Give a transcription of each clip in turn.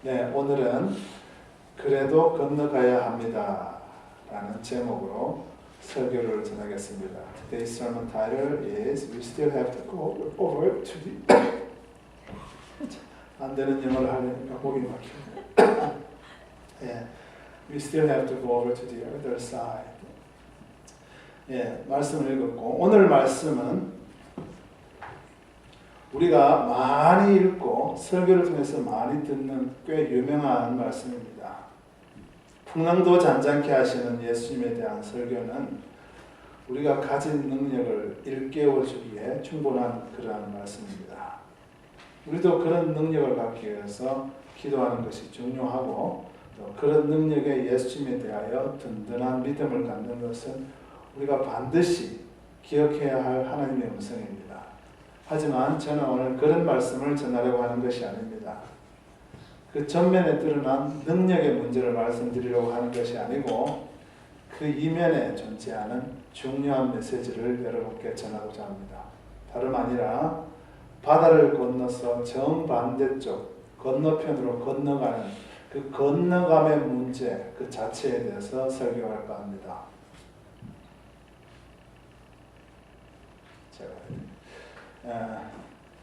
네, 오늘은 그래도 건너가야 합니다 라는 제목으로 설교를 전하겠습니다. Today's sermon title is We still have to go over to the 안 되는 영어를 하려니까 목이 막히네요. 예, We still have to go over to the other side. 예, 말씀을 읽었고 오늘 말씀은 우리가 많이 읽고 설교를 통해서 많이 듣는 꽤 유명한 말씀입니다. 풍랑도 잔잔케 하시는 예수님에 대한 설교는 우리가 가진 능력을 일깨워주기에 충분한 그러한 말씀입니다. 우리도 그런 능력을 갖기 위해서 기도하는 것이 중요하고 또 그런 능력에 예수님에 대하여 든든한 믿음을 갖는 것은 우리가 반드시 기억해야 할 하나님의 음성입니다. 하지만 저는 오늘 그런 말씀을 전하려고 하는 것이 아닙니다. 그 전면에 드러난 능력의 문제를 말씀드리려고 하는 것이 아니고 그 이면에 존재하는 중요한 메시지를 여러분께 전하고자 합니다. 다름 아니라 바다를 건너서 정반대쪽 건너편으로 건너가는 그 건너감의 문제 그 자체에 대해서 설교할까 합니다.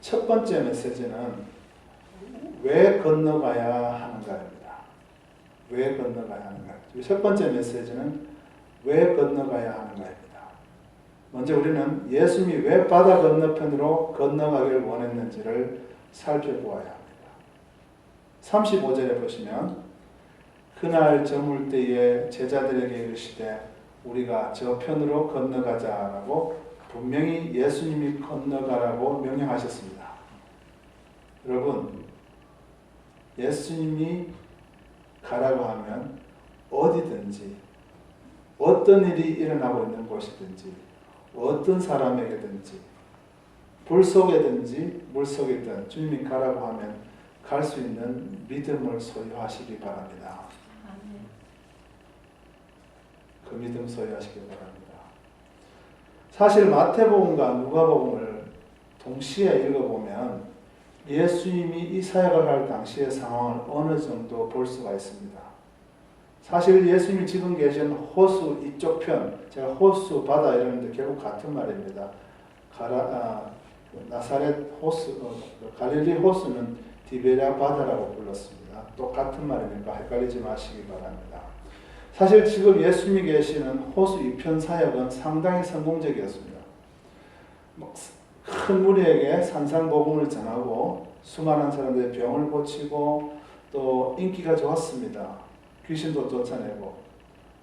첫 번째 메시지는 왜 건너가야 하는가입니다. 왜 건너가야 하는가? 첫 번째 메시지는 왜 건너가야 하는가입니다. 먼저 우리는 예수님이 왜 바다 건너편으로 건너가기를 원했는지를 살펴보아야 합니다. 35절에 보시면 그날 저물 때에 제자들에게 이르시되 우리가 저편으로 건너가자라고 분명히 예수님이 건너가라고 명령하셨습니다. 여러분, 예수님이 가라고 하면 어디든지 어떤 일이 일어나고 있는 곳이든지 어떤 사람에게든지 불 속에든지 물 속이든 주님이 가라고 하면 갈 수 있는 믿음을 소유하시기 바랍니다. 그 믿음 소유하시기 바랍니다. 사실 마태복음과 누가복음을 동시에 읽어보면 예수님이 이 사역을 할 당시의 상황을 어느 정도 볼 수가 있습니다. 사실 예수님이 지금 계신 호수 이쪽 편, 제가 호수 바다 이러는데 결국 같은 말입니다. 나사렛 호수, 갈릴리 호수는 디베랴 바다라고 불렀습니다. 똑같은 말이니까 헷갈리지 마시기 바랍니다. 사실 지금 예수님이 계시는 호수 이편 사역은 상당히 성공적이었습니다. 큰 무리에게 산상복음을 전하고 수많은 사람들의 병을 고치고 또 인기가 좋았습니다. 귀신도 쫓아내고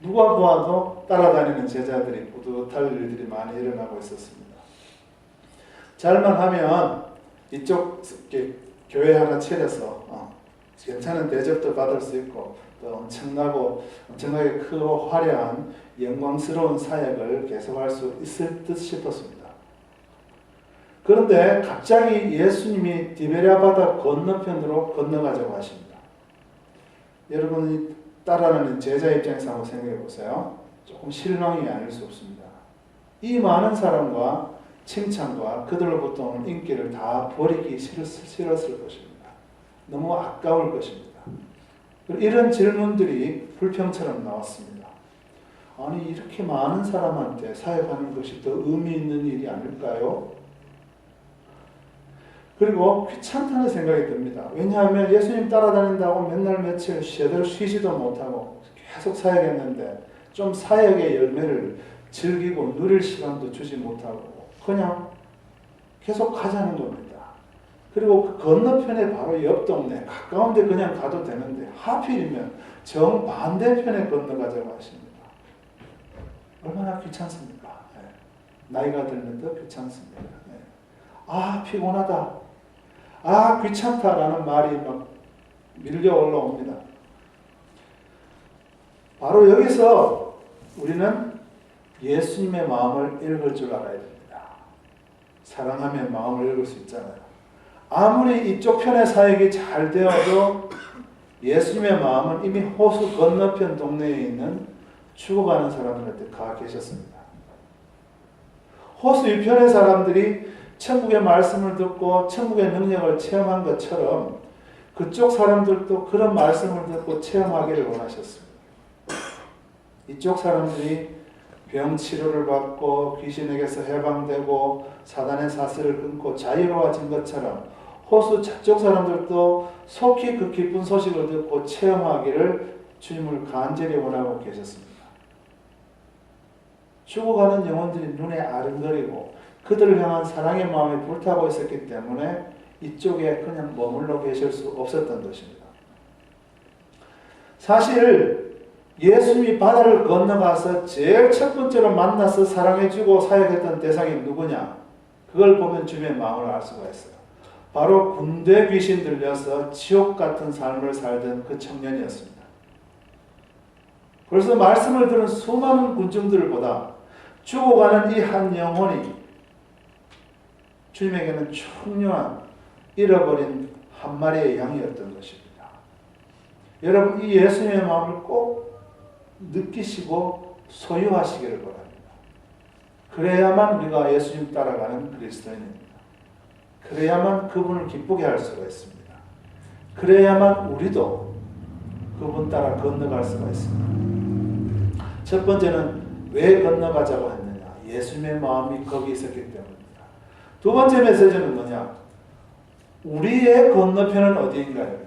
누가 보아도 따라다니는 제자들이 뿌듯할 일들이 많이 일어나고 있었습니다. 잘만 하면 이쪽 교회 하나 차려서 괜찮은 대접도 받을 수 있고 또 엄청나게 크고 화려한 영광스러운 사역을 계속할 수 있을 듯 싶었습니다. 그런데 갑자기 예수님이 디베랴 바다 건너편으로 건너가자고 하십니다. 여러분이 따라하는 제자 입장에서 한번 생각해 보세요. 조금 실망이 아닐 수 없습니다. 이 많은 사람과 칭찬과 그들로부터 오는 인기를 다 버리기 싫었을 것입니다. 너무 아까울 것입니다. 이런 질문들이 불평처럼 나왔습니다. 아니 이렇게 많은 사람한테 사역하는 것이 더 의미 있는 일이 아닐까요? 그리고 귀찮다는 생각이 듭니다. 왜냐하면 예수님 따라다닌다고 맨날 며칠 제대로 쉬지도 못하고 계속 사역했는데 좀 사역의 열매를 즐기고 누릴 시간도 주지 못하고 그냥 계속 가자는 겁니다. 그리고 그 건너편에 바로 옆 동네 가까운 데 그냥 가도 되는데 하필이면 정반대편에 건너가자고 하십니다. 얼마나 귀찮습니까? 네. 나이가 들면 더 귀찮습니다. 네. 아 피곤하다. 아 귀찮다라는 말이 막 밀려 올라옵니다. 바로 여기서 우리는 예수님의 마음을 읽을 줄 알아야 됩니다. 사랑하면 마음을 읽을 수 있잖아요. 아무리 이쪽 편의 사역이 잘 되어도 예수님의 마음은 이미 호수 건너편 동네에 있는 죽어가는 사람들한테 가 계셨습니다. 호수 이편의 사람들이 천국의 말씀을 듣고 천국의 능력을 체험한 것처럼 그쪽 사람들도 그런 말씀을 듣고 체험하기를 원하셨습니다. 이쪽 사람들이 병 치료를 받고 귀신에게서 해방되고 사단의 사슬을 끊고 자유로워진 것처럼 호수 저쪽 사람들도 속히 그 기쁜 소식을 듣고 체험하기를 주님을 간절히 원하고 계셨습니다. 죽어가는 영혼들이 눈에 아른거리고 그들을 향한 사랑의 마음이 불타고 있었기 때문에 이쪽에 그냥 머물러 계실 수 없었던 것입니다. 사실 예수님이 바다를 건너가서 제일 첫 번째로 만나서 사랑해주고 사역했던 대상이 누구냐? 그걸 보면 주님의 마음을 알 수가 있어요. 바로 군대 귀신 들려서 지옥 같은 삶을 살던 그 청년이었습니다. 벌써 말씀을 들은 수많은 군중들보다 죽어가는 이 한 영혼이 주님에게는 중요한 잃어버린 한 마리의 양이었던 것입니다. 여러분, 이 예수님의 마음을 꼭 느끼시고 소유하시기를 바랍니다. 그래야만 우리가 예수님 따라가는 그리스도인입니다. 그래야만 그분을 기쁘게 할 수가 있습니다. 그래야만 우리도 그분 따라 건너갈 수가 있습니다. 첫 번째는 왜 건너가자고 했느냐? 예수님의 마음이 거기 있었기 때문입니다. 두 번째 메시지는 뭐냐? 우리의 건너편은 어디인가요?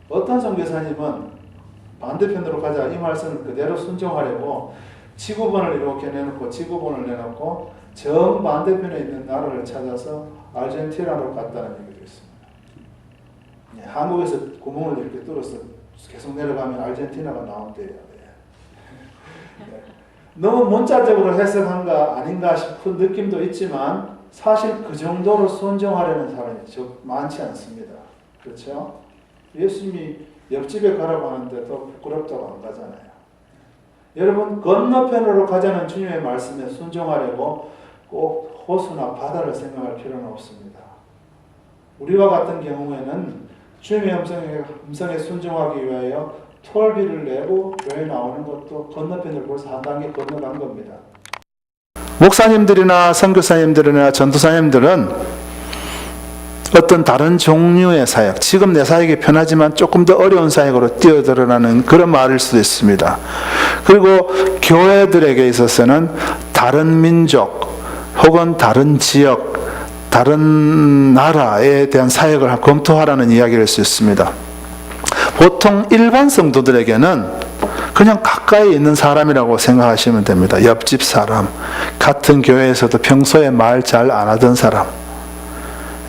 어떤 선교사님은 반대편으로 가자 이 말씀을 그대로 순종하려고 지구본을 이렇게 내놓고 지구본을 내놓고 정 반대편에 있는 나라를 찾아서 아르헨티나로 갔다는 얘기도 있습니다. 예, 한국에서 구멍을 이렇게 뚫어서 계속 내려가면 아르헨티나가 나온대요. 예. 너무 문자적으로 해석한가 아닌가 싶은 느낌도 있지만 사실 그 정도로 순종하려는 사람이 많지 않습니다. 그렇죠? 예수님이 옆집에 가라고 하는데 더 부끄럽다고 안 가잖아요. 여러분, 건너편으로 가자는 주님의 말씀에 순종하려고 꼭 호수나 바다를 생각할 필요는 없습니다. 우리와 같은 경우에는 주님의 음성에 순종하기 위하여 톨비를 내고 교회 나오는 것도 건너편을 벌써 한 단계 건너간 겁니다. 목사님들이나 선교사님들이나 전도사님들은 어떤 다른 종류의 사역, 지금 내 사역이 편하지만 조금 더 어려운 사역으로 뛰어들어가는 그런 말일 수도 있습니다. 그리고 교회들에게 있어서는 다른 민족 혹은 다른 지역, 다른 나라에 대한 사역을 검토하라는 이야기를 할 수 있습니다. 보통 일반 성도들에게는 그냥 가까이 있는 사람이라고 생각하시면 됩니다. 옆집 사람, 같은 교회에서도 평소에 말 잘 안 하던 사람.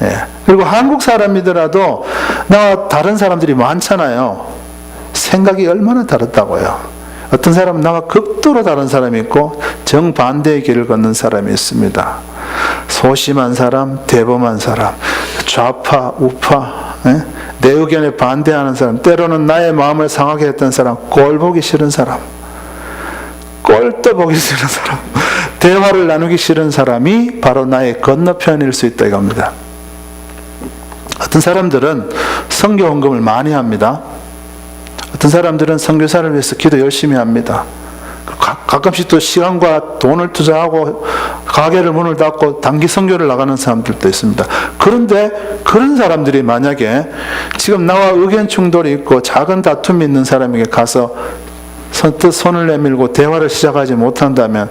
예. 그리고 한국 사람이더라도 나와 다른 사람들이 많잖아요. 생각이 얼마나 다르다고요. 어떤 사람은 나와 극도로 다른 사람이 있고 정반대의 길을 걷는 사람이 있습니다. 소심한 사람, 대범한 사람, 좌파, 우파, 예? 내 의견에 반대하는 사람, 때로는 나의 마음을 상하게 했던 사람, 꼴 보기 싫은 사람, 꼴도 보기 싫은 사람, 대화를 나누기 싫은 사람이 바로 나의 건너편일 수 있다 이겁니다. 어떤 사람들은 선교 헌금을 많이 합니다. 어떤 사람들은 선교사를 위해서 기도 열심히 합니다. 가끔씩 또 시간과 돈을 투자하고 가게를 문을 닫고 단기 선교를 나가는 사람들도 있습니다. 그런데 그런 사람들이 만약에 지금 나와 의견 충돌이 있고 작은 다툼이 있는 사람에게 가서 선뜻 손을 내밀고 대화를 시작하지 못한다면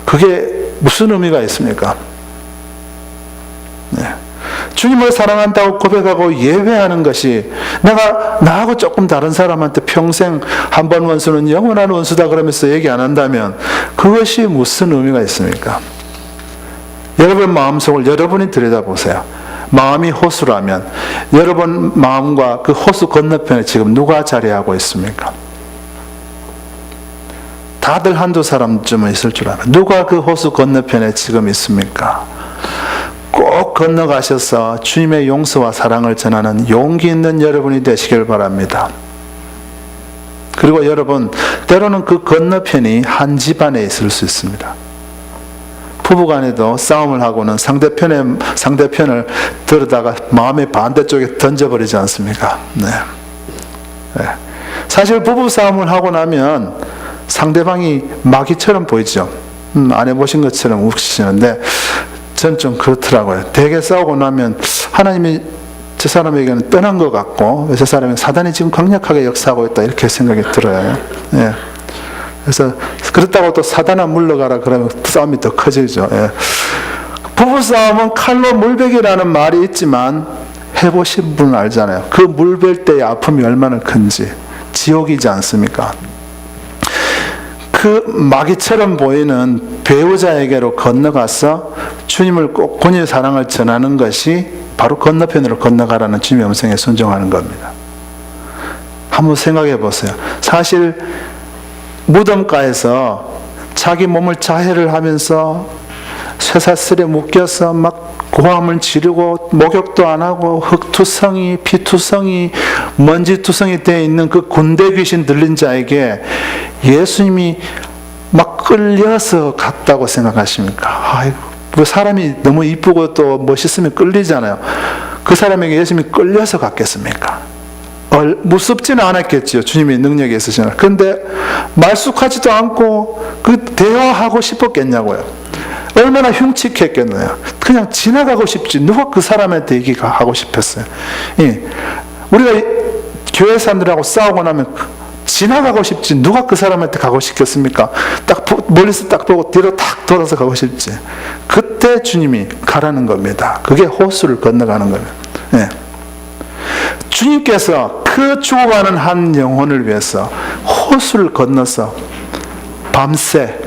그게 무슨 의미가 있습니까? 네. 주님을 사랑한다고 고백하고 예배하는 것이 내가 나하고 조금 다른 사람한테 평생 한 번 원수는 영원한 원수다 그러면서 얘기 안 한다면 그것이 무슨 의미가 있습니까? 여러분 마음속을 여러분이 들여다보세요. 마음이 호수라면 여러분 마음과 그 호수 건너편에 지금 누가 자리하고 있습니까? 다들 한두 사람쯤은 있을 줄 알아요. 누가 그 호수 건너편에 지금 있습니까? 꼭 건너가셔서 주님의 용서와 사랑을 전하는 용기 있는 여러분이 되시길 바랍니다. 그리고 여러분, 때로는 그 건너편이 한 집안에 있을 수 있습니다. 부부간에도 싸움을 하고는 상대편을 들어다가 마음의 반대쪽에 던져버리지 않습니까? 네. 네. 사실 부부 싸움을 하고 나면 상대방이 마귀처럼 보이죠. 안 해보신 것처럼 웃으시는데 전 좀 그렇더라고요. 대개 싸우고 나면 하나님이 저 사람에게는 떠난 것 같고 저 사람은 사단이 지금 강력하게 역사하고 있다 이렇게 생각이 들어요. 예. 그래서 그렇다고 또 사단아 물러가라 그러면 싸움이 더 커지죠. 예. 부부싸움은 칼로 물베기라는 말이 있지만 해보신 분은 알잖아요. 그 물벨 때의 아픔이 얼마나 큰지. 지옥이지 않습니까? 그 마귀처럼 보이는 배우자에게로 건너가서 주님을 꼭 본인의 사랑을 전하는 것이 바로 건너편으로 건너가라는 주님의 음성에 순종하는 겁니다. 한번 생각해 보세요. 사실 무덤가에서 자기 몸을 자해를 하면서 쇠사슬에 묶여서 막 고함을 지르고 목욕도 안 하고 흙투성이, 피투성이, 먼지투성이 되어 있는 그 군대 귀신 들린 자에게 예수님이 막 끌려서 갔다고 생각하십니까? 아이고, 그 사람이 너무 이쁘고 또 멋있으면 끌리잖아요. 그 사람에게 예수님이 끌려서 갔겠습니까? 무섭지는 않았겠죠. 주님의 능력이 있으시나. 그런데 말쑥하지도 않고 그 대화하고 싶었겠냐고요. 얼마나 흉측했겠나요? 그냥 지나가고 싶지. 누가 그 사람한테 얘기하고 싶었어요. 예. 우리가 교회 사람들하고 싸우고 나면 지나가고 싶지. 누가 그 사람한테 가고 싶겠습니까? 딱 멀리서 딱 보고 뒤로 탁 돌아서 가고 싶지. 그때 주님이 가라는 겁니다. 그게 호수를 건너가는 거예요. 예. 주님께서 그 죽어가는 한 영혼을 위해서 호수를 건너서 밤새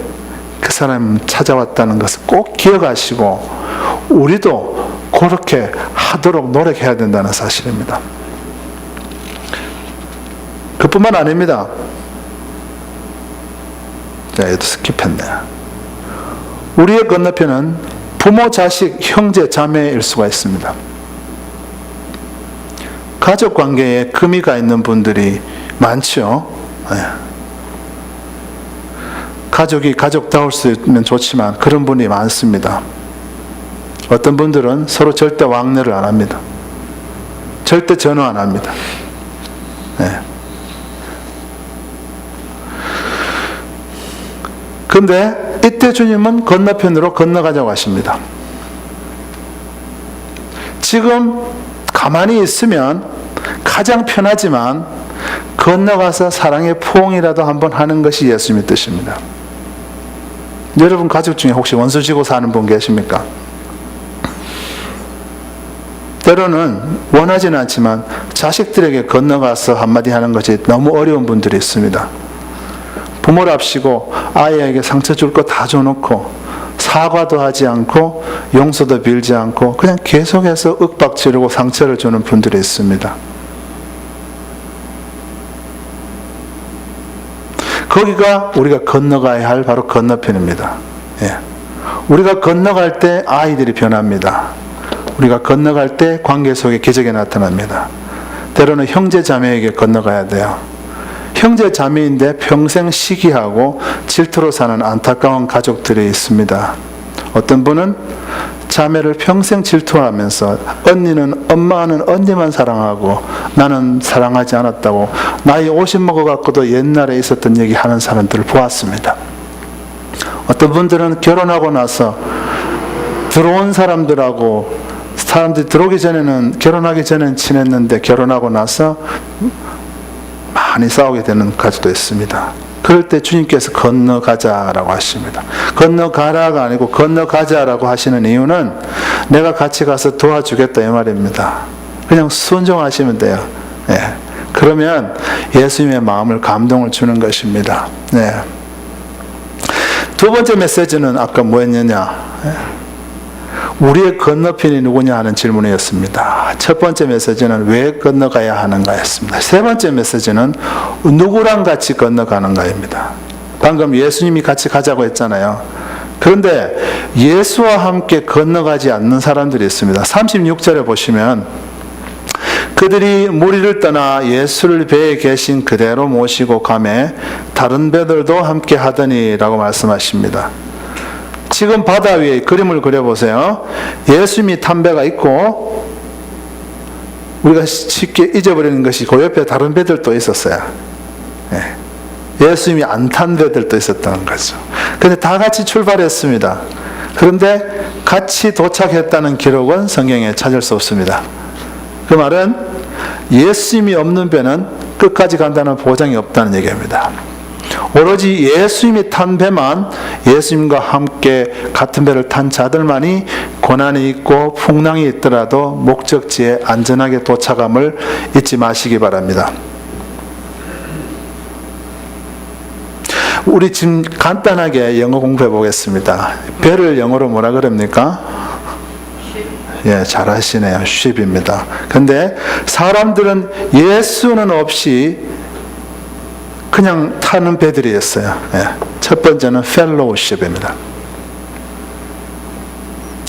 그 사람 찾아왔다는 것을 꼭 기억하시고 우리도 그렇게 하도록 노력해야 된다는 사실입니다. 그뿐만 아닙니다. 자, 얘도 스킵했네. 우리의 건너편은 부모, 자식, 형제, 자매일 수가 있습니다. 가족 관계에 금이 가 있는 분들이 많죠. 네. 가족이 가족다울 수 있으면 좋지만 그런 분이 많습니다. 어떤 분들은 서로 절대 왕래를 안 합니다. 절대 전화 안 합니다. 네. 근데 이때 주님은 건너편으로 건너가자고 하십니다. 지금 가만히 있으면 가장 편하지만 건너가서 사랑의 포옹이라도 한번 하는 것이 예수님의 뜻입니다. 여러분 가족 중에 혹시 원수 지고 사는 분 계십니까? 때로는 원하지는 않지만 자식들에게 건너가서 한마디 하는 것이 너무 어려운 분들이 있습니다. 부모랍시고 아이에게 상처 줄 거 다 줘놓고 사과도 하지 않고 용서도 빌지 않고 그냥 계속해서 윽박 지르고 상처를 주는 분들이 있습니다. 거기가 우리가 건너가야 할 바로 건너편입니다. 예. 우리가 건너갈 때 아이들이 변합니다. 우리가 건너갈 때 관계 속에 기적이 나타납니다. 때로는 형제 자매에게 건너가야 돼요. 형제 자매인데 평생 시기하고 질투로 사는 안타까운 가족들이 있습니다. 어떤 분은 자매를 평생 질투하면서 엄마는 언니만 사랑하고 나는 사랑하지 않았다고 나이 50 먹어갖고도 옛날에 있었던 얘기 하는 사람들을 보았습니다. 어떤 분들은 결혼하고 나서 들어온 사람들이 들어오기 전에는 결혼하기 전에는 친했는데 결혼하고 나서 많이 싸우게 되는 가족도 있습니다. 그럴 때 주님께서 건너가자라고 하십니다. 건너가라가 아니고 건너가자라고 하시는 이유는 내가 같이 가서 도와주겠다 이 말입니다. 그냥 순종하시면 돼요. 네. 그러면 예수님의 마음을 감동을 주는 것입니다. 네. 두 번째 메시지는 아까 뭐였느냐? 우리의 건너편이 누구냐 하는 질문이었습니다. 첫 번째 메시지는 왜 건너가야 하는가였습니다. 세 번째 메시지는 누구랑 같이 건너가는가입니다. 방금 예수님이 같이 가자고 했잖아요. 그런데 예수와 함께 건너가지 않는 사람들이 있습니다. 36절에 보시면 그들이 무리를 떠나 예수를 배에 계신 그대로 모시고 가매 다른 배들도 함께 하더니라고 말씀하십니다. 지금 바다 위에 그림을 그려보세요. 예수님이 탄 배가 있고 우리가 쉽게 잊어버리는 것이 그 옆에 다른 배들도 있었어요. 예수님이 안 탄 배들도 있었다는 거죠. 그런데 다 같이 출발했습니다. 그런데 같이 도착했다는 기록은 성경에 찾을 수 없습니다. 그 말은 예수님이 없는 배는 끝까지 간다는 보장이 없다는 얘기입니다. 오로지 예수님이 탄 배만, 예수님과 함께 같은 배를 탄 자들만이 고난이 있고 풍랑이 있더라도 목적지에 안전하게 도착함을 잊지 마시기 바랍니다. 우리 지금 간단하게 영어 공부해 보겠습니다. 배를 영어로 뭐라 그럽니까? 예, 잘하시네요. ship입니다. 근데 사람들은 예수는 없이 그냥 타는 배들이었어요. 예. 첫 번째는 fellowship입니다.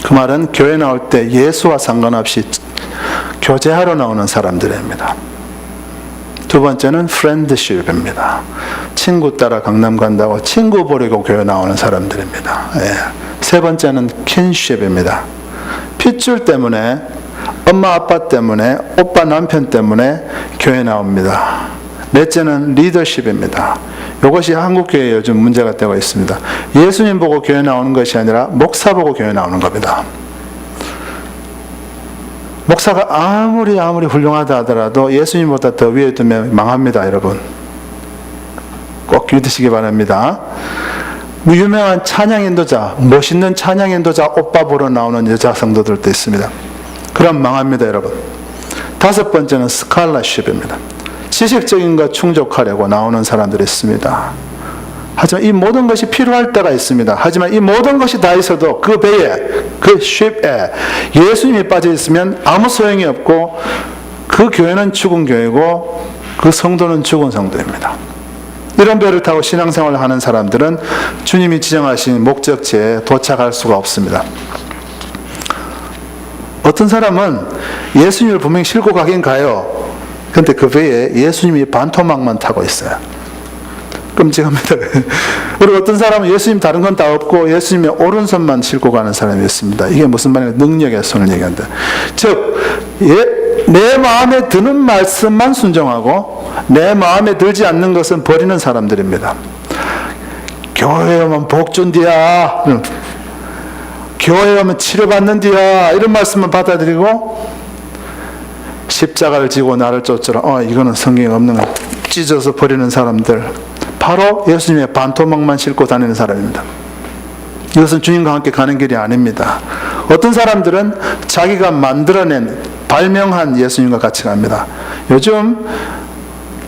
그 말은 교회 나올 때 예수와 상관없이 교제하러 나오는 사람들입니다. 두 번째는 friendship입니다. 친구 따라 강남 간다고 친구 버리고 교회 나오는 사람들입니다. 예. 세 번째는 kinship입니다. 핏줄 때문에, 엄마 아빠 때문에, 오빠 남편 때문에 교회 나옵니다. 넷째는 리더십입니다. 이것이 한국교회에 요즘 문제가 되고 있습니다. 예수님 보고 교회 나오는 것이 아니라 목사 보고 교회 나오는 겁니다. 목사가 아무리 훌륭하다 하더라도 예수님보다 더 위에 두면 망합니다, 여러분. 꼭 믿으시기 바랍니다. 유명한 찬양 인도자, 멋있는 찬양 인도자 오빠 보러 나오는 여자 성도들도 있습니다. 그럼 망합니다, 여러분. 다섯 번째는 스칼라십입니다. 지식적인 것 충족하려고 나오는 사람들이 있습니다. 하지만 이 모든 것이 필요할 때가 있습니다. 하지만 이 모든 것이 다 있어도 그 배에, 그 쉽에 예수님이 빠져 있으면 아무 소용이 없고 그 교회는 죽은 교회고 그 성도는 죽은 성도입니다. 이런 배를 타고 신앙생활을 하는 사람들은 주님이 지정하신 목적지에 도착할 수가 없습니다. 어떤 사람은 예수님을 분명히 싣고 가긴 가요. 그런데 그 배에 예수님이 반토막만 타고 있어요. 끔찍합니다. 그리고 어떤 사람은 예수님 다른 건 다 없고 예수님의 오른손만 싣고 가는 사람이 있습니다. 이게 무슨 말이냐? 능력의 손을 얘기한다. 즉, 내 마음에 드는 말씀만 순종하고 내 마음에 들지 않는 것은 버리는 사람들입니다. 교회 오면 복 준디야, 교회 오면 치료받는디야, 이런 말씀만 받아들이고 십자가를 지고 나를 쫓으라, 이거는 성경에 없는 거 찢어서 버리는 사람들, 바로 예수님의 반토막만 싣고 다니는 사람입니다. 이것은 주님과 함께 가는 길이 아닙니다. 어떤 사람들은 자기가 만들어낸, 발명한 예수님과 같이 갑니다. 요즘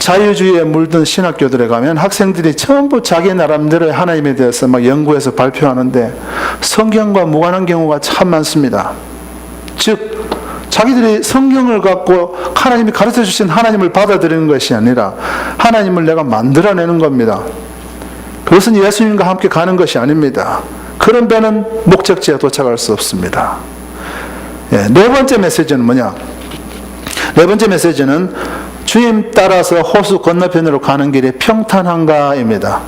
자유주의에 물든 신학교들에 가면 학생들이 전부 자기 나름대로의 하나님에 대해서 막 연구해서 발표하는데 성경과 무관한 경우가 참 많습니다. 즉, 자기들이 성경을 갖고 하나님이 가르쳐 주신 하나님을 받아들이는 것이 아니라 하나님을 내가 만들어내는 겁니다. 그것은 예수님과 함께 가는 것이 아닙니다. 그런 배는 목적지에 도착할 수 없습니다. 네 번째 메시지는 뭐냐? 네 번째 메시지는 주님 따라서 호수 건너편으로 가는 길이 평탄한가입니다.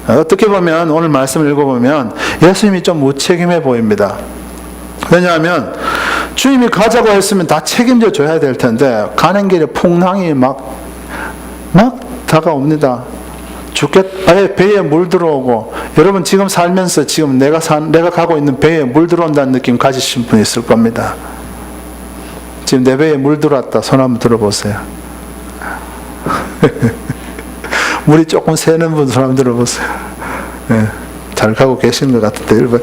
어떻게 보면 오늘 말씀을 읽어보면 예수님이 좀 무책임해 보입니다. 왜냐하면 주님이 가자고 했으면 다 책임져 줘야 될 텐데 가는 길에 풍랑이 막 다가옵니다. 배에 물 들어오고, 여러분 지금 살면서 지금 내가 가고 있는 배에 물 들어온다는 느낌 가지신 분이 있을 겁니다. 지금 내 배에 물 들어왔다, 손 한번 들어보세요. 물이 조금 새는 분 손 한번 들어보세요. 잘 가고 계신 것 같은데,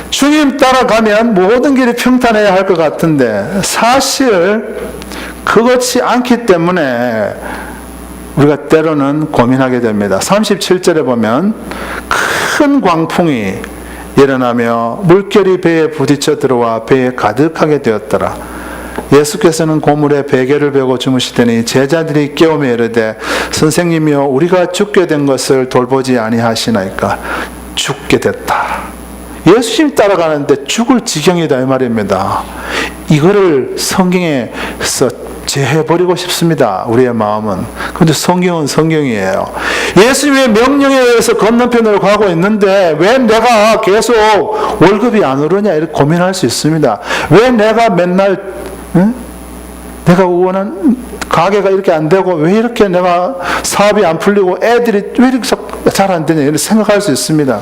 주님 따라가면 모든 길이 평탄해야 할 것 같은데 사실 그렇지 않기 때문에 우리가 때로는 고민하게 됩니다. 37절에 보면 큰 광풍이 일어나며 물결이 배에 부딪혀 들어와 배에 가득하게 되었더라. 예수께서는 고물에 베개를 베고 주무시더니 제자들이 깨우며 이르되 선생님이여 우리가 죽게 된 것을 돌보지 아니하시나이까. 죽게 됐다. 예수님 따라가는데 죽을 지경이다, 이 말입니다. 이거를 성경에서 제해버리고 싶습니다, 우리의 마음은. 그런데 성경은 성경이에요. 예수님의 명령에 의해서 건너편으로 가고 있는데 왜 내가 계속 월급이 안 오르냐 이렇게 고민할 수 있습니다. 왜 내가 맨날 내가 원하는 가게가 이렇게 안 되고 왜 이렇게 내가 사업이 안 풀리고 애들이 왜 이렇게 잘 안 되냐 이렇게 생각할 수 있습니다.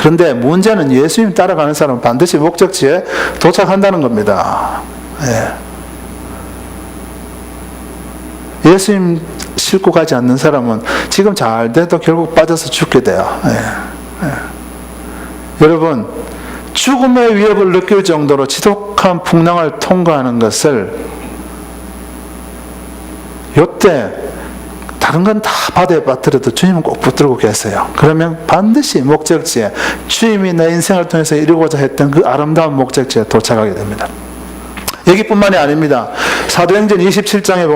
그런데 문제는 예수님 따라가는 사람은 반드시 목적지에 도착한다는 겁니다. 예수님 싣고 가지 않는 사람은 지금 잘 돼도 결국 빠져서 죽게 돼요. 여러분, 죽음의 위협을 느낄 정도로 지독한 풍랑을 통과하는 것을 요때 다른 건 다 바다에 빠뜨려도 주님은 꼭 붙들고 계세요. 그러면 반드시 목적지에, 주님이 내 인생을 통해서 이루고자 했던 그 아름다운 목적지에 도착하게 됩니다. 여기뿐만이 아닙니다. 사도행전 27장에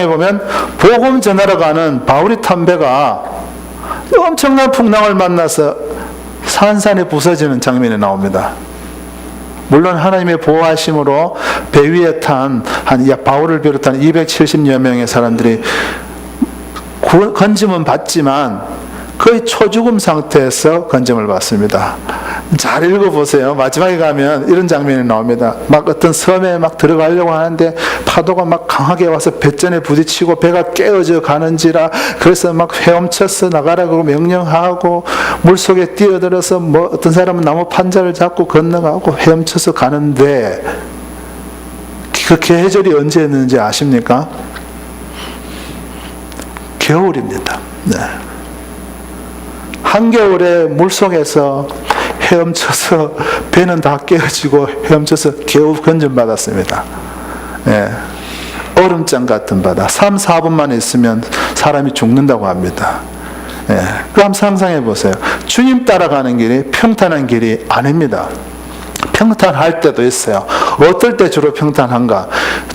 보면 복음 전하러 가는 바울이 탄 배가 엄청난 풍랑을 만나서 산산이 부서지는 장면이 나옵니다. 물론 하나님의 보호하심으로 배 위에 탄 바울을 비롯한 270여 명의 사람들이 건짐은 받지만 거의 초죽음 상태에서 건짐을 받습니다. 잘 읽어보세요. 마지막에 가면 이런 장면이 나옵니다. 막 어떤 섬에 막 들어가려고 하는데 파도가 막 강하게 와서 배전에 부딪히고 배가 깨어져 가는지라, 그래서 막 헤엄쳐서 나가라고 명령하고 물속에 뛰어들어서 어떤 사람은 나무 판자를 잡고 건너가고 헤엄쳐서 가는데, 그 계절이 언제였는지 아십니까? 겨울입니다. 한겨울에 물속에서 헤엄쳐서 배는 다 깨어지고 헤엄쳐서 겨우 건져받았습니다. 얼음장 같은 바다. 3, 4분만 있으면 사람이 죽는다고 합니다. 그럼 상상해 보세요. 주님 따라가는 길이 평탄한 길이 아닙니다. 평탄할 때도 있어요. 어떨 때 주로 평탄한가?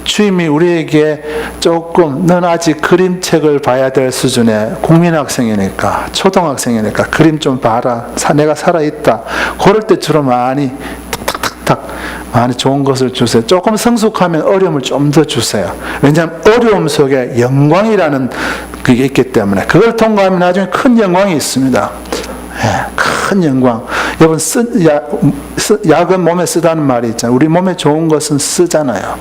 주님이 우리에게 조금, 넌 아직 그림책을 봐야 될 수준의 국민학생이니까, 초등학생이니까 그림 좀 봐라, 내가 살아있다, 그럴 때 주로 많이 탁탁탁탁 많이 좋은 것을 주세요. 조금 성숙하면 어려움을 좀 더 주세요. 왜냐하면 어려움 속에 영광이라는 그게 있기 때문에, 그걸 통과하면 나중에 큰 영광이 있습니다. 큰 영광. 여러분, 약은 몸에 쓰다는 말이 있잖아요. 우리 몸에 좋은 것은 쓰잖아요.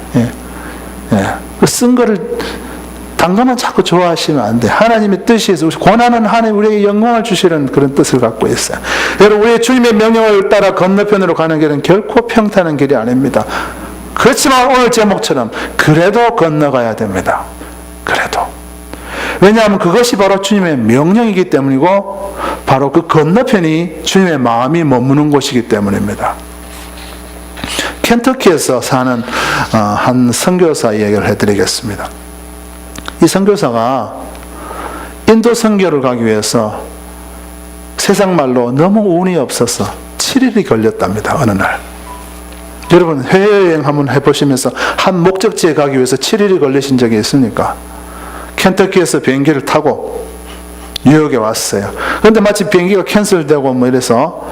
쓴 거를 당근만 자꾸 좋아하시면 안 돼. 하나님의 뜻이 있어요. 고난은 하나님 우리에게 영광을 주시는 그런 뜻을 갖고 있어요. 여러분, 우리 주님의 명령을 따라 건너편으로 가는 길은 결코 평탄한 길이 아닙니다. 그렇지만 오늘 제목처럼 그래도 건너가야 됩니다. 그래도. 왜냐하면 그것이 바로 주님의 명령이기 때문이고, 바로 그 건너편이 주님의 마음이 머무는 곳이기 때문입니다. 켄터키에서 사는 한 선교사 이야기를 해드리겠습니다. 이 선교사가 인도 선교를 가기 위해서 세상 말로 너무 운이 없어서 7일이 걸렸답니다. 어느 날. 여러분, 해외여행 한번 해보시면서 한 목적지에 가기 위해서 7일이 걸리신 적이 있습니까? 켄터키에서 비행기를 타고 뉴욕에 왔어요. 그런데 마치 비행기가 캔슬되고 이래서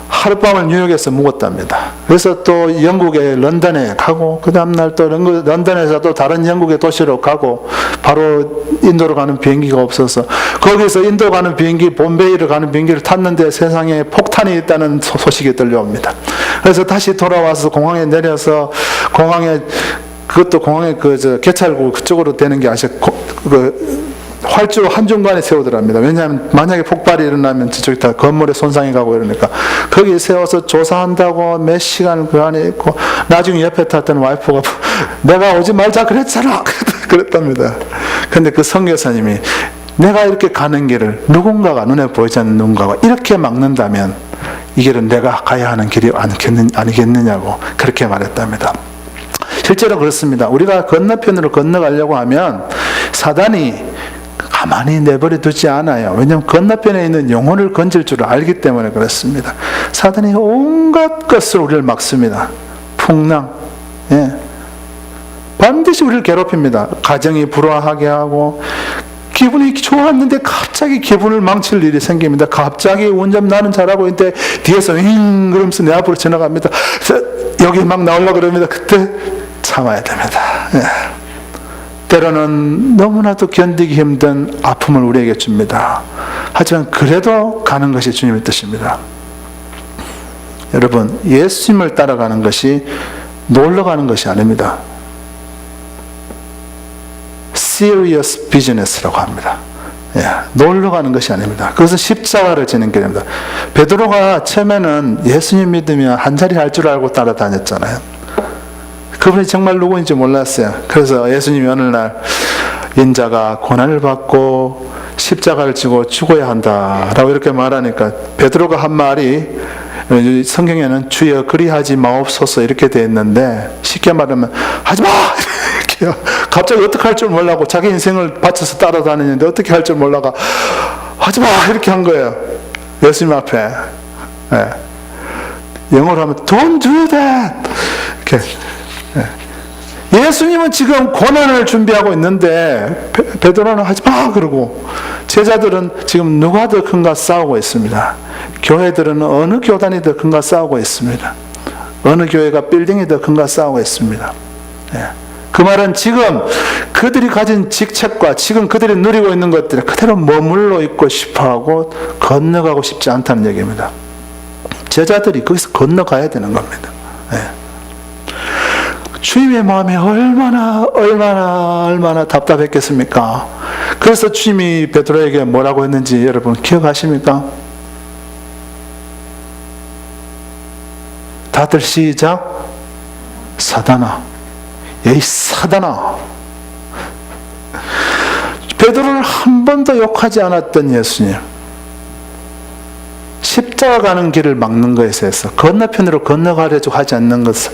하룻밤을 뉴욕에서 묵었답니다. 그래서 또 영국의 런던에 가고, 그 다음날 또 런던에서 또 다른 영국의 도시로 가고, 바로 인도로 가는 비행기가 없어서 거기서 인도 가는 비행기, 봄베이를 가는 비행기를 탔는데 세상에 폭탄이 있다는 소식이 들려옵니다. 그래서 다시 돌아와서 공항에 내려서, 그것도 공항에 개찰구 그쪽으로 되는 게 아직 활주 한중간에 세우더랍니다. 왜냐하면 만약에 폭발이 일어나면 저쪽이 다 건물에 손상이 가고 이러니까 거기 세워서 조사한다고 몇 시간 그 안에 있고, 나중에 옆에 탔던 와이프가 내가 오지 말자 그랬잖아 그랬답니다. 근데 그 선교사님이 내가 이렇게 가는 길을 누군가가, 눈에 보이지 않는 누군가가 이렇게 막는다면 이 길은 내가 가야 하는 길이 아니겠느냐고 그렇게 말했답니다. 실제로 그렇습니다. 우리가 건너편으로 건너가려고 하면 사단이 가만히 내버려 두지 않아요. 왜냐하면 건너편에 있는 영혼을 건질 줄 알기 때문에 그렇습니다. 사단이 온갖 것을 우리를 막습니다. 풍랑, 반드시 우리를 괴롭힙니다. 가정이 불화하게 하고, 기분이 좋았는데 갑자기 기분을 망칠 일이 생깁니다. 갑자기 운전 나는 잘하고 있는데 뒤에서 윙 그러면서 내 앞으로 지나갑니다. 여기 막 나오려고 그럽니다. 그때 참아야 됩니다. 때로는 너무나도 견디기 힘든 아픔을 우리에게 줍니다. 하지만 그래도 가는 것이 주님의 뜻입니다. 여러분, 예수님을 따라가는 것이 놀러 가는 것이 아닙니다. Serious business라고 합니다. 놀러 가는 것이 아닙니다. 그것은 십자가를 지는 길입니다. 베드로가 처음에는 예수님 믿으면 한 자리 할 줄 알고 따라다녔잖아요. 그분이 정말 누구인지 몰랐어요. 그래서 예수님이 어느 날 인자가 고난을 받고 십자가를 지고 죽어야 한다라고 이렇게 말하니까 베드로가 한 말이, 성경에는 주여 그리하지 마옵소서 이렇게 되어 있는데, 쉽게 말하면 하지마! 이렇게 갑자기 어떻게 할 줄 몰라고, 자기 인생을 바쳐서 따라다니는데 어떻게 할 줄 몰라가 하지마! 이렇게 한 거예요. 예수님 앞에. 영어로 하면 Don't do that! 이렇게. 예수님은 지금 고난을 준비하고 있는데 베드로는 하지마! 그러고, 제자들은 지금 누가 더 큰가 싸우고 있습니다. 교회들은 어느 교단이 더 큰가 싸우고 있습니다. 어느 교회가 빌딩이 더 큰가 싸우고 있습니다. 그 말은 지금 그들이 가진 직책과 지금 그들이 누리고 있는 것들에 그대로 머물러 있고 싶어하고 건너가고 싶지 않다는 얘기입니다. 제자들이 거기서 건너가야 되는 겁니다. 주님의 마음이 얼마나 답답했겠습니까? 그래서 주님이 베드로에게 뭐라고 했는지 여러분 기억하십니까? 다들 시작. 사단아, 이 사단아. 베드로를 한 번도 욕하지 않았던 예수님, 십자가 가는 길을 막는 것에 있어서 건너편으로 건너가려고 하지 않는 것은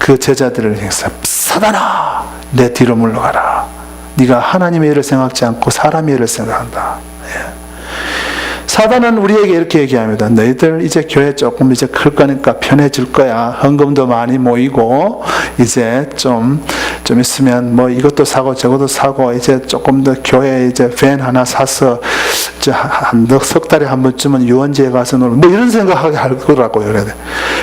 그 제자들을 향해서 사단아, 내 뒤로 물러가라. 네가 하나님의 일을 생각지 않고 사람의 일을 생각한다. 사단은 우리에게 이렇게 얘기합니다. 너희들 이제 교회 조금 이제 클 거니까 편해질 거야. 헌금도 많이 모이고 이제 좀 있으면 뭐 이것도 사고 저것도 사고 이제 조금 더 교회에 이제 밴 하나 사서 석 달에 한 번쯤은 유원지에 가서 놀고 뭐 이런 생각하게 할 거라고요. 그래.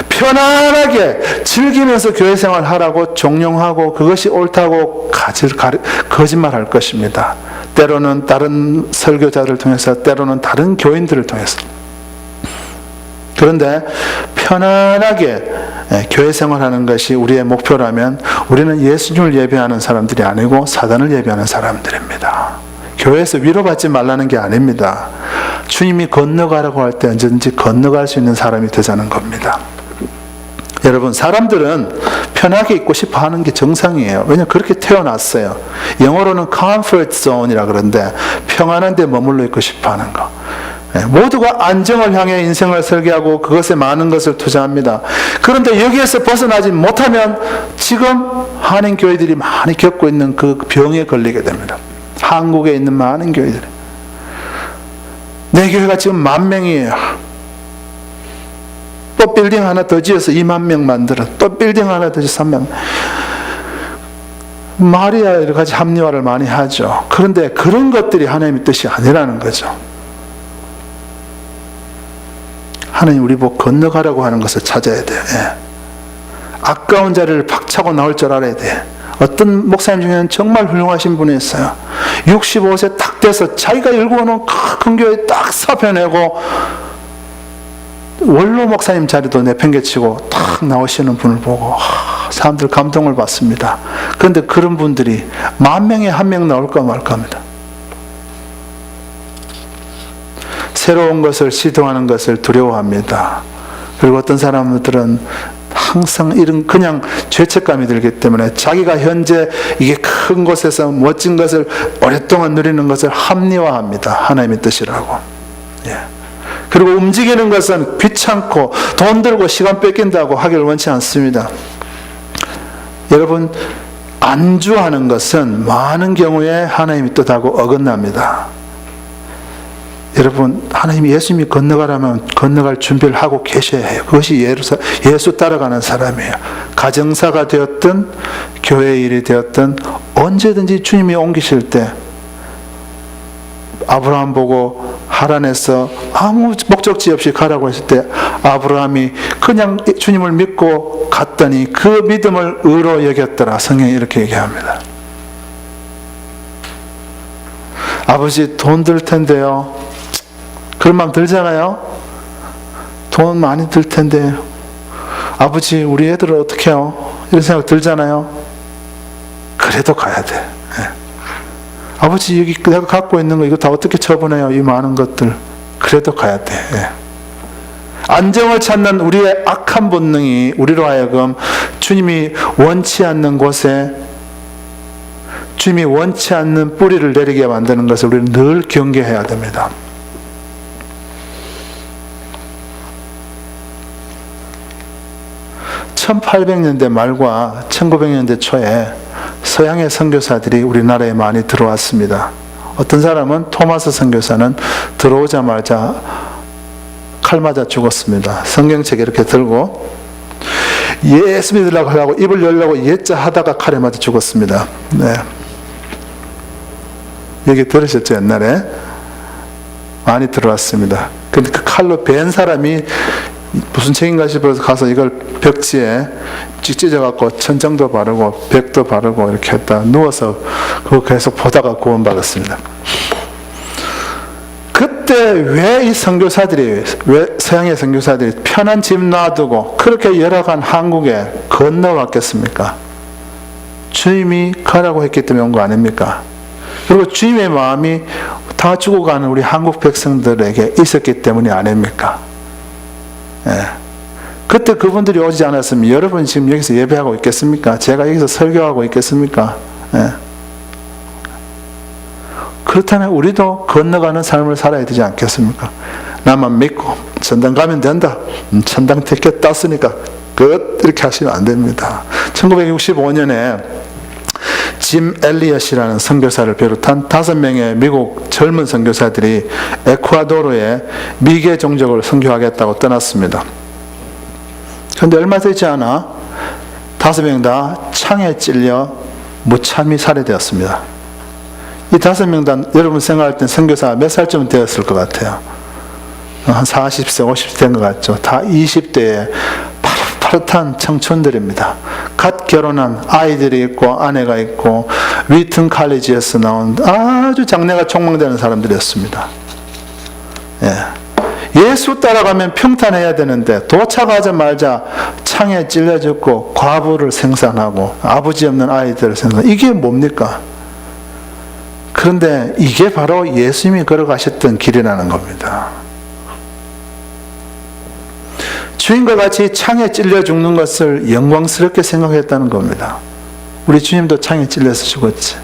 편안하게 즐기면서 교회 생활 하라고 종용하고 그것이 옳다고 거짓말 할 것입니다. 때로는 다른 설교자를 통해서, 때로는 다른 교인들을 통해서. 그런데 편안하게 교회 생활하는 것이 우리의 목표라면 우리는 예수님을 예배하는 사람들이 아니고 사단을 예배하는 사람들입니다. 교회에서 위로받지 말라는 게 아닙니다. 주님이 건너가라고 할 때 언제든지 건너갈 수 있는 사람이 되자는 겁니다. 여러분, 사람들은 편하게 있고 싶어 하는 게 정상이에요. 왜냐하면 그렇게 태어났어요. 영어로는 comfort zone이라 그러는데 평안한 데 머물러 있고 싶어 하는 거. 모두가 안정을 향해 인생을 설계하고 그것에 많은 것을 투자합니다. 그런데 여기에서 벗어나지 못하면 지금 한인교회들이 많이 겪고 있는 그 병에 걸리게 됩니다. 한국에 있는 많은 교회들. 내 교회가 지금 10,000명이에요. 또 빌딩 하나 더 지어서 20,000명 만들어. 또 빌딩 하나 더 지어서 3,000명. 말이야 여러 가지 합리화를 많이 하죠. 그런데 그런 것들이 하나님의 뜻이 아니라는 거죠. 하나님 우리 보고 건너가라고 하는 것을 찾아야 돼요. 아까운 자리를 박차고 나올 줄 알아야 돼. 어떤 목사님 중에는 정말 훌륭하신 분이 있어요. 65세 딱 돼서 자기가 일구어놓은 큰 교회 딱 사표내고 원로 목사님 자리도 내팽개치고 딱 나오시는 분을 보고 사람들 감동을 받습니다. 그런데 그런 분들이 10,000명에 1명 나올까 말까입니다. 새로운 것을 시도하는 것을 두려워합니다. 그리고 어떤 사람들은 항상 이런 그냥 죄책감이 들기 때문에 자기가 현재 이게 큰 곳에서 멋진 것을 오랫동안 누리는 것을 합리화합니다. 하나님의 뜻이라고. 그리고 움직이는 것은 귀찮고 돈 들고 시간 뺏긴다고 하기를 원치 않습니다. 여러분, 안주하는 것은 많은 경우에 하나님의 뜻하고 어긋납니다. 여러분, 하나님이 예수님이 건너가라면 건너갈 준비를 하고 계셔야 해요. 그것이 예수 따라가는 사람이에요. 가정사가 되었든 교회 일이 되었든 언제든지 주님이 옮기실 때 아브라함 보고 하란에서 아무 목적지 없이 가라고 했을 때 아브라함이 그냥 주님을 믿고 갔더니 그 믿음을 의로 여겼더라. 성경이 이렇게 얘기합니다. 아버지 돈 들 텐데요. 그런 마음 들잖아요. 돈 많이 들 텐데 아버지 우리 애들을 어떻게 해요? 이런 생각 들잖아요. 그래도 가야 돼. 아버지 여기 내가 갖고 있는 거 이거 다 어떻게 처분해요? 이 많은 것들. 그래도 가야 돼. 안정을 찾는 우리의 악한 본능이 우리로 하여금 주님이 원치 않는 곳에, 주님이 원치 않는 뿌리를 내리게 만드는 것을 우리는 늘 경계해야 됩니다. (1800년대) 말과 (1900년대) 초에 서양의 선교사들이 우리나라에 많이 들어왔습니다. 어떤 사람은 토마스 선교사는 들어오자마자 칼 맞아 죽었습니다. 성경책 이렇게 들고 예수 믿으려고 하려고 입을 열려고 예자 하다가 칼에 맞아 죽었습니다. 네. 얘기 들으셨죠? 옛날에 많이 들어왔습니다. 근데 그 칼로 벤 사람이 무슨 책인가 싶어서 가서 이걸 벽지에 찢어갖고 천장도 바르고 벽도 바르고 이렇게 했다 누워서 그거 계속 보다가 구원받았습니다. 그때 왜 이 선교사들이, 왜 서양의 선교사들이 편한 집 놔두고 그렇게 열악한 한국에 건너왔겠습니까? 주님이 가라고 했기 때문에 온 거 아닙니까? 그리고 주님의 마음이 다 죽어가는 우리 한국 백성들에게 있었기 때문이 아닙니까? 그때 그분들이 오지 않았으면 여러분 지금 여기서 예배하고 있겠습니까? 제가 여기서 설교하고 있겠습니까? 그렇다면 우리도 건너가는 삶을 살아야 되지 않겠습니까? 나만 믿고 천당 가면 된다. 천당 티켓 땄으니까 끝, 이렇게 하시면 안 됩니다. 1965년에 짐 엘리엇이라는 선교사를 비롯한 5명의 미국 젊은 선교사들이 에콰도르에 미개 종족을 선교하겠다고 떠났습니다. 그런데 얼마 되지 않아 5명 다 창에 찔려 무참히 살해되었습니다. 이 5명 다 여러분 생각할 땐 선교사 몇 살쯤 되었을 것 같아요? 한 40세, 50세 된 것 같죠? 다 20대에 파릇파릇한 청춘들입니다. 갓 결혼한 아이들이 있고 아내가 있고 위튼 칼리지에서 나온 아주 장래가 촉망되는 사람들이었습니다. 예수 따라가면 평탄해야 되는데 도착하자마자 창에 찔려 죽고 과부를 생산하고 아버지 없는 아이들을 생산하고, 이게 뭡니까? 그런데 이게 바로 예수님이 걸어가셨던 길이라는 겁니다. 주님과 같이 창에 찔려 죽는 것을 영광스럽게 생각했다는 겁니다. 우리 주님도 창에 찔려서 죽었지.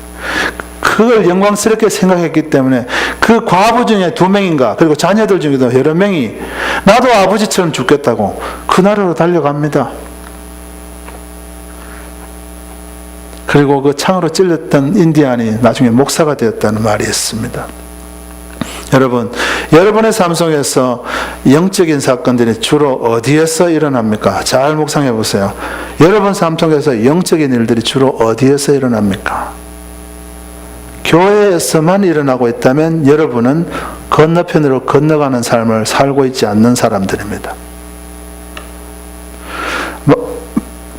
그걸 영광스럽게 생각했기 때문에 그 과부 중에 2명인가, 그리고 자녀들 중에도 여러 명이 나도 아버지처럼 죽겠다고 그 나라로 달려갑니다. 그리고 그 창으로 찔렸던 인디안이 나중에 목사가 되었다는 말이 있습니다. 여러분, 여러분의 삶 속에서 영적인 사건들이 주로 어디에서 일어납니까? 잘 묵상해 보세요. 여러분 삶 속에서 영적인 일들이 주로 어디에서 일어납니까? 교회에서만 일어나고 있다면 여러분은 건너편으로 건너가는 삶을 살고 있지 않는 사람들입니다.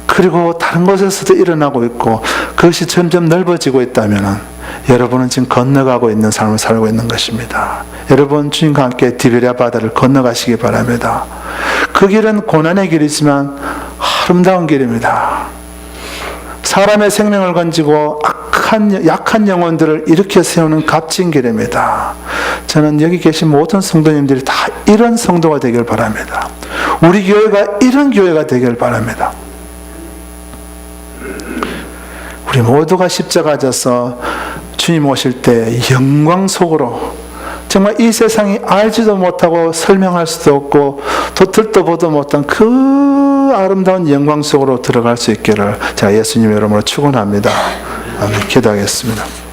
그리고 다른 곳에서도 일어나고 있고 그것이 점점 넓어지고 있다면 여러분은 지금 건너가고 있는 삶을 살고 있는 것입니다. 여러분 주님과 함께 디베랴 바다를 건너가시기 바랍니다. 그 길은 고난의 길이지만 아름다운 길입니다. 사람의 생명을 건지고 약한 영혼들을 일으켜 세우는 값진 길입니다. 저는 여기 계신 모든 성도님들이 다 이런 성도가 되길 바랍니다. 우리 교회가 이런 교회가 되길 바랍니다. 우리 모두가 십자가 져서 주님 오실 때 영광 속으로, 정말 이 세상이 알지도 못하고 설명할 수도 없고 듣도 보도 못한 그 아름다운 영광 속으로 들어갈 수 있기를 제가 예수님의 이름으로 축원합니다. 아멘. 기도하겠습니다.